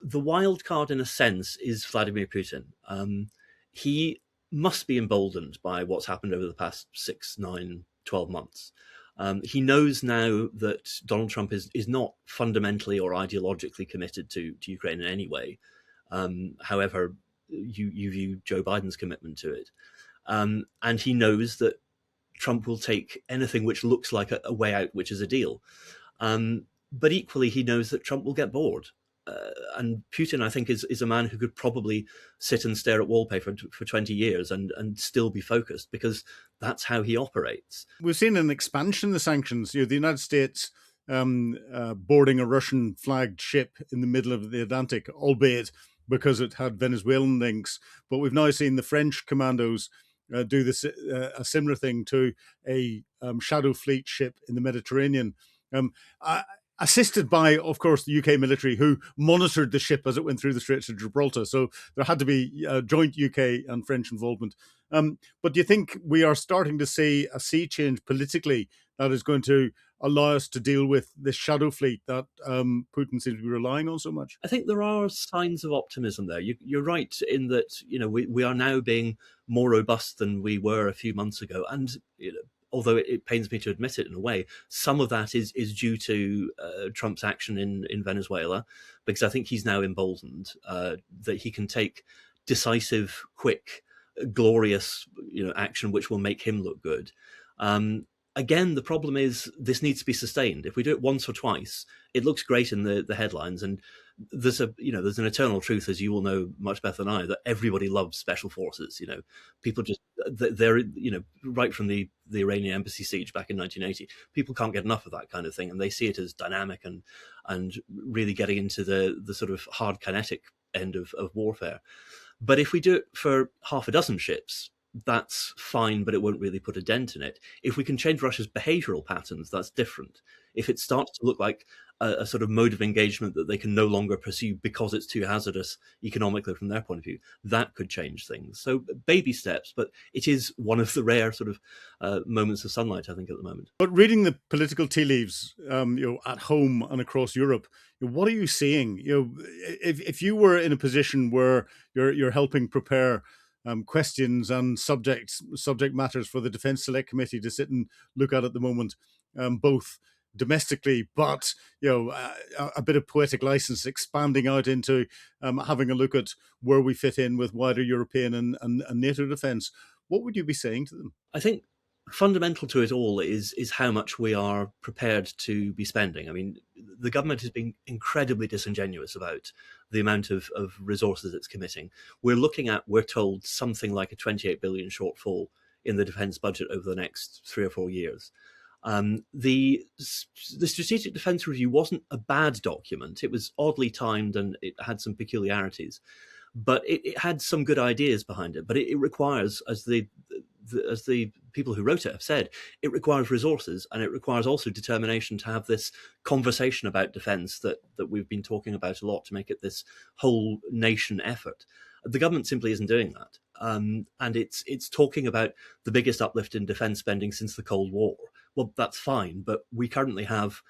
the wild card, in a sense, is Vladimir Putin. He must be emboldened by what's happened over the past 6, 9, 12 months. He knows now that Donald Trump is not fundamentally or ideologically committed to Ukraine in any way, however you view Joe Biden's commitment to it. And he knows that Trump will take anything which looks like a way out, which is a deal. But equally, he knows that Trump will get bored. And Putin, I think, is a man who could probably sit and stare at wallpaper for 20 years and still be focused, because that's how he operates. We've seen an expansion of the sanctions. The United States boarding a Russian-flagged ship in the middle of the Atlantic, albeit because it had Venezuelan links. But we've now seen the French commandos do this a similar thing to a shadow fleet ship in the Mediterranean. Assisted by, of course, the UK military, who monitored the ship as it went through the Straits of Gibraltar. So there had to be joint UK and French involvement. But do you think we are starting to see a sea change politically that is going to allow us to deal with this shadow fleet that Putin seems to be relying on so much? I think there are signs of optimism there. You're right in that, we are now being more robust than we were a few months ago. And, although it pains me to admit it in a way, some of that is due to Trump's action in Venezuela, because I think he's now emboldened that he can take decisive, quick, glorious action which will make him look good. Again, the problem is this needs to be sustained. If we do it once or twice, it looks great in the headlines, and there's an eternal truth, as you will know much better than I, that everybody loves special forces. People just they're right from the Iranian embassy siege back in 1980. People can't get enough of that kind of thing, and they see it as dynamic and really getting into the sort of hard kinetic end of warfare. But if we do it for half a dozen ships, that's fine, but it won't really put a dent in it. If we can change Russia's behavioral patterns, that's different. If it starts to look like a sort of mode of engagement that they can no longer pursue because it's too hazardous economically from their point of view, that could change things. So baby steps, but it is one of the rare sort of moments of sunlight, I think, at the moment. But reading the political tea leaves, at home and across Europe, what are you seeing? If you were in a position where you're helping prepare questions and subject matters for the Defence Select Committee to sit and look at the moment, both domestically, but a bit of poetic license expanding out into having a look at where we fit in with wider European and NATO defence. What would you be saying to them? I think fundamental to it all is how much we are prepared to be spending. I mean, the government has been incredibly disingenuous about the amount of resources it's committing. We're told something like a 28 billion shortfall in the defence budget over the next 3 or 4 years. The Strategic Defence Review wasn't a bad document. It was oddly timed and it had some peculiarities, but it had some good ideas behind it. But it requires, as the people who wrote it have said, it requires resources, and it requires also determination to have this conversation about defence that we've been talking about a lot, to make it this whole nation effort. The government simply isn't doing that. And it's talking about the biggest uplift in defence spending since the Cold War. Well, that's fine, but we currently have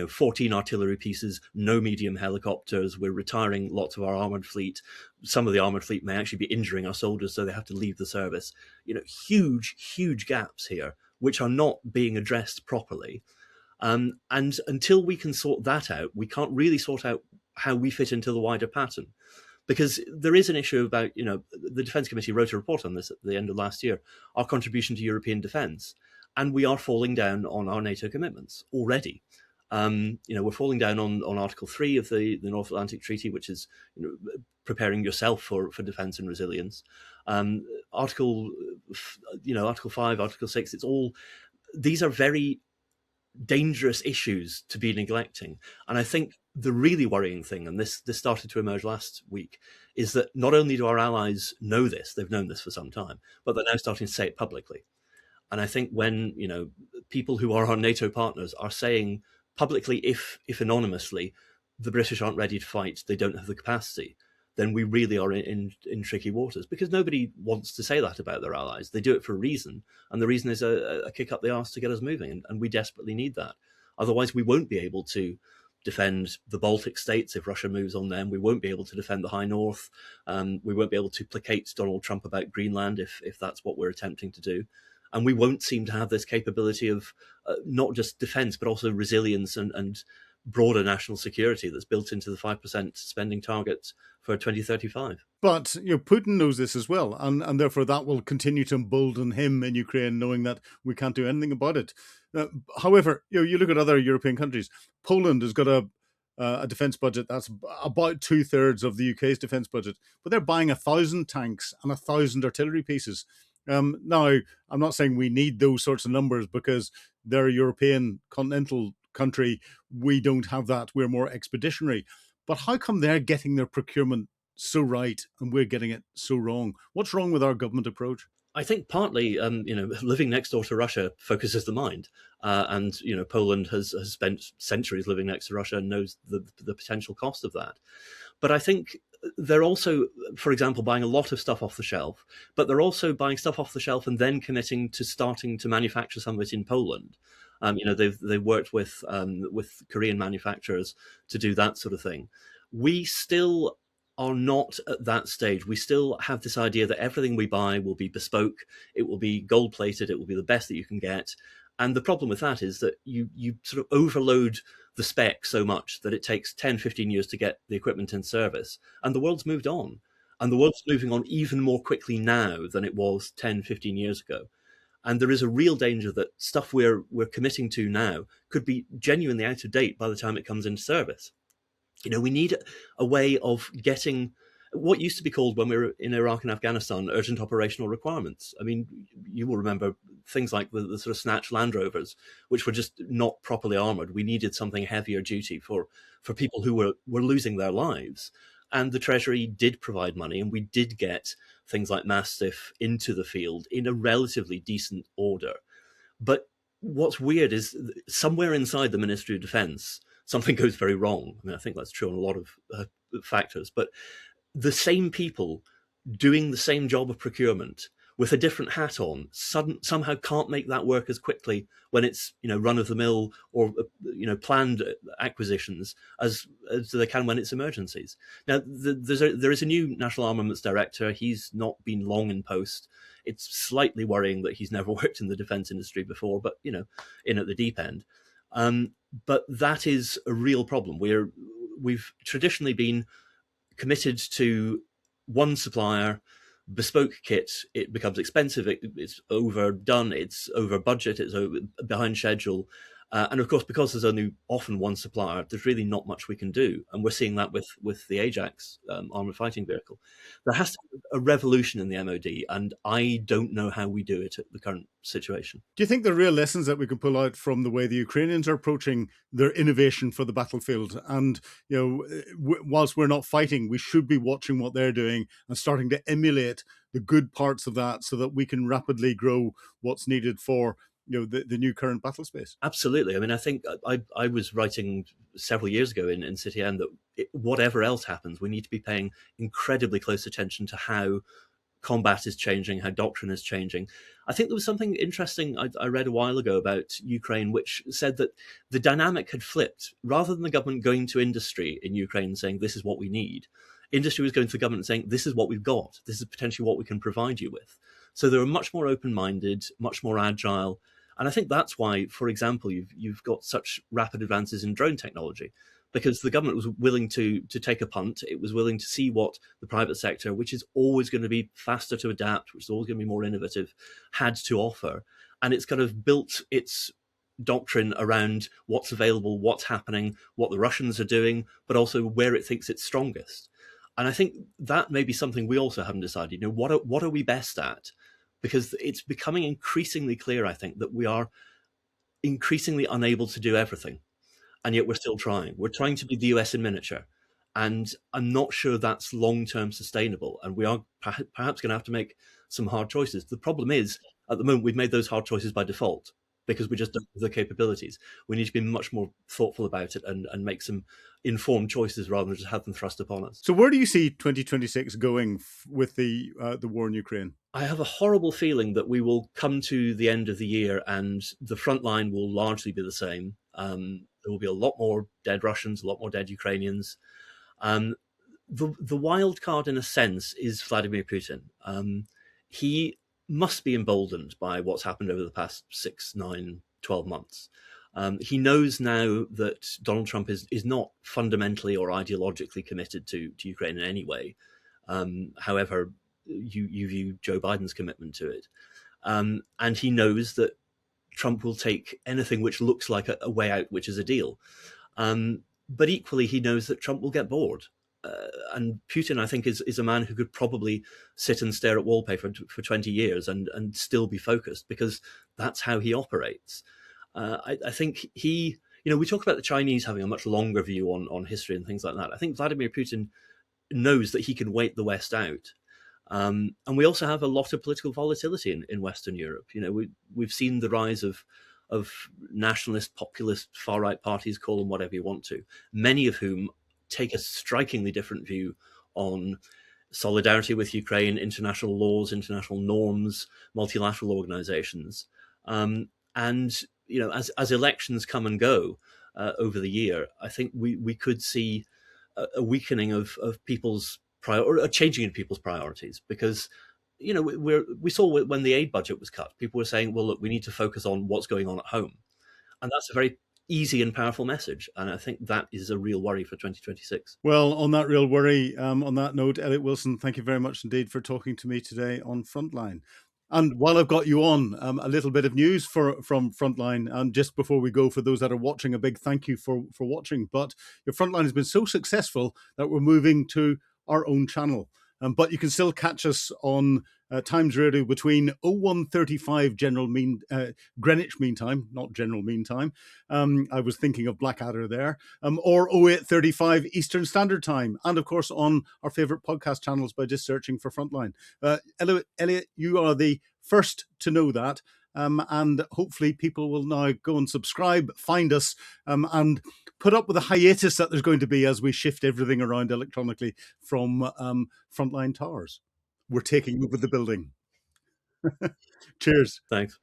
14 artillery pieces, no medium helicopters. We're retiring lots of our armoured fleet. Some of the armoured fleet may actually be injuring our soldiers, so they have to leave the service. Huge gaps here, which are not being addressed properly. And until we can sort that out, we can't really sort out how we fit into the wider pattern. Because there is an issue about, the Defence Committee wrote a report on this at the end of last year, our contribution to European defence. And we are falling down on our NATO commitments already. We're falling down on Article 3 of the North Atlantic Treaty, which is preparing yourself for defence and resilience. Article 5, Article 6, these are very dangerous issues to be neglecting. And I think the really worrying thing, and this started to emerge last week, is that not only do our allies know this, they've known this for some time, but they're now starting to say it publicly. And I think when, people who are our NATO partners are saying publicly, if anonymously, the British aren't ready to fight, they don't have the capacity, then we really are in tricky waters, because nobody wants to say that about their allies. They do it for a reason, and the reason is a kick up the arse to get us moving, and we desperately need that. Otherwise, we won't be able to defend the Baltic states if Russia moves on them. We won't be able to defend the High North. We won't be able to placate Donald Trump about Greenland if that's what we're attempting to do. And we won't seem to have this capability of not just defense, but also resilience and broader national security that's built into the 5% spending target for 2035. But Putin knows this as well, and therefore that will continue to embolden him in Ukraine, knowing that we can't do anything about it. However, you look at other European countries. Poland has got a defence budget that's about 2/3 of the UK's defence budget, but they're buying 1,000 tanks and 1,000 artillery pieces. Now, I'm not saying we need those sorts of numbers because they're a European continental country. We don't have that. We're more expeditionary. But how come they're getting their procurement so right and we're getting it so wrong? What's wrong with our government approach? I think partly, living next door to Russia focuses the mind, and Poland has spent centuries living next to Russia and knows the potential cost of that. But I think they're also, for example, buying a lot of stuff off the shelf, but they're also buying stuff off the shelf and then committing to starting to manufacture some of it in Poland. They've worked with Korean manufacturers to do that sort of thing. We still are not at that stage. We still have this idea that everything we buy will be bespoke, it will be gold plated, it will be the best that you can get. And the problem with that is that you sort of overload the spec so much that it takes 10, 15 years to get the equipment in service. And the world's moved on. And the world's moving on even more quickly now than it was 10, 15 years ago. And there is a real danger that stuff we're committing to now could be genuinely out of date by the time it comes into service. We need a way of getting what used to be called, when we were in Iraq and Afghanistan, urgent operational requirements. I mean, you will remember things like the sort of snatch Land Rovers, which were just not properly armored. We needed something heavier duty for people who were losing their lives. And the Treasury did provide money, and we did get things like Mastiff into the field in a relatively decent order. But what's weird is somewhere inside the Ministry of Defence, something goes very wrong. I mean, I think that's true on a lot of factors, but the same people doing the same job of procurement with a different hat on somehow can't make that work as quickly when it's run-of-the-mill or planned acquisitions as they can when it's emergencies. Now, there is a new National Armaments Director. He's not been long in post. It's slightly worrying that he's never worked in the defence industry before, but in at the deep end. But that is a real problem. We've traditionally been committed to one supplier, bespoke kit. It becomes expensive, it's overdone, it's over budget, it's behind schedule. And of course, because there's only often one supplier, there's really not much we can do. And we're seeing that with the Ajax armoured fighting vehicle. There has to be a revolution in the MOD, and I don't know how we do it at the current situation. Do you think there are real lessons that we can pull out from the way the Ukrainians are approaching their innovation for the battlefield? And, whilst we're not fighting, we should be watching what they're doing and starting to emulate the good parts of that so that we can rapidly grow what's needed for the new current battle space. Absolutely. I mean, I think I was writing several years ago in City End that whatever else happens, we need to be paying incredibly close attention to how combat is changing, how doctrine is changing. I think there was something interesting I read a while ago about Ukraine, which said that the dynamic had flipped. Rather than the government going to industry in Ukraine and saying, this is what we need, industry was going to the government and saying, this is what we've got. This is potentially what we can provide you with. So they were much more open-minded, much more agile. And I think that's why, for example, you've got such rapid advances in drone technology, because the government was willing to take a punt. It was willing to see what the private sector, which is always going to be faster to adapt, which is always going to be more innovative, had to offer. And it's kind of built its doctrine around what's available, what's happening, what the Russians are doing, but also where it thinks it's strongest. And I think that may be something we also haven't decided. What are we best at? Because it's becoming increasingly clear, I think, that we are increasingly unable to do everything. And yet we're still trying. We're trying to be the US in miniature. And I'm not sure that's long-term sustainable. And we are perhaps going to have to make some hard choices. The problem is, at the moment, we've made those hard choices by default because we just don't have the capabilities. We need to be much more thoughtful about it and make some informed choices rather than just have them thrust upon us. So where do you see 2026 going with the war in Ukraine? I have a horrible feeling that we will come to the end of the year and the front line will largely be the same. There will be a lot more dead Russians, a lot more dead Ukrainians. Um, the wild card, in a sense, is Vladimir Putin. He must be emboldened by what's happened over the past 6, 9, 12 months. He knows now that Donald Trump is not fundamentally or ideologically committed to Ukraine in any way, however you view Joe Biden's commitment to it. And he knows that Trump will take anything which looks like a way out, which is a deal. But equally, he knows that Trump will get bored. And Putin, I think, is a man who could probably sit and stare at wallpaper for 20 years and still be focused, because that's how he operates. I think he, we talk about the Chinese having a much longer view on history and things like that. I think Vladimir Putin knows that he can wait the West out. And we also have a lot of political volatility in Western Europe. We've seen the rise of nationalist, populist, far-right parties, call them whatever you want to, many of whom take a strikingly different view on solidarity with Ukraine, international laws, international norms, multilateral organizations. And, as elections come and go over the year, I think we could see a weakening of people's or a changing in people's priorities, because we saw when the aid budget was cut, people were saying, well, look, we need to focus on what's going on at home. And that's a very easy and powerful message. And I think that is a real worry for 2026. Well, on that real worry, on that note, Eliot Wilson, thank you very much indeed for talking to me today on Frontline. And while I've got you on, a little bit of news from Frontline. And just before we go, for those that are watching, a big thank you for watching. But your Frontline has been so successful that we're moving to our own channel. But you can still catch us on Times Radio between 01:35 Greenwich Mean Time, not General Mean Time. I was thinking of Blackadder there. Or 08:35 Eastern Standard Time. And of course, on our favourite podcast channels by just searching for Frontline. Eliot, you are the first to know that. And hopefully people will now go and subscribe, find us, and put up with the hiatus that there's going to be as we shift everything around electronically from Frontline Towers. We're taking over the building. Cheers. Thanks.